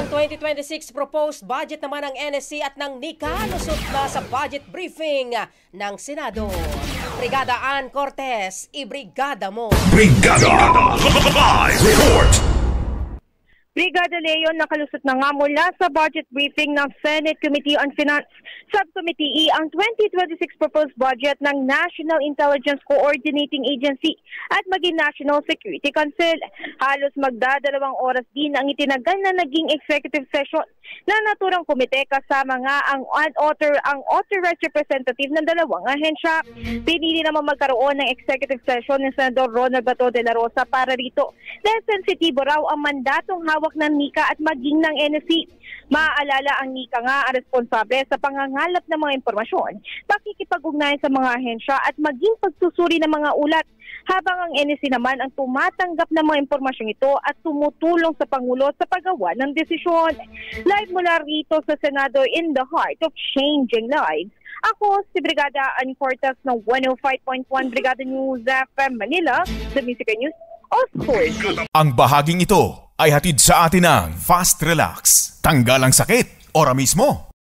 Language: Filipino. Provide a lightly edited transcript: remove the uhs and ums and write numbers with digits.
Ang 2026 proposed budget naman ng NSC at ng NICA lusot na sa budget briefing ng Senado. Brigada Ann Cortez, ibrigada mo. Brigada Live Report. Brigada Leon, nakalusot na nga mula sa budget briefing ng Senate Committee on Finance Subcommittee E ang 2026 proposed budget ng National Intelligence Coordinating Agency at maging National Security Council. Halos magdadalawang oras din ang itinagal na naging executive session na naturang komite kasama nga ang authorized representative ng dalawang ahensya. Pinili naman magkaroon ng executive session ni Senador Ronald Bato de la Rosa para rito dahil sensitibo raw ang mandatong hawak ng NICA at maging ng NSC. Maaalala ang NICA nga ang responsable sa pangangalap ng mga impormasyon, pakikipag-ugnayan sa mga ahensya at maging pagsusuri ng mga ulat, habang ang NSC naman ang tumatanggap ng mga impormasyong ito at tumutulong sa Pangulo sa paggawa ng desisyon. Live mula rito sa Senado in the heart of changing lives. Ako si Brigada Ann Cortez ng 105.1 Brigada News FM Manila, the Music News Authority. Ang bahaging ito ay hatid sa atin ng Fast Relax. Tanggal ang sakit, ora mismo.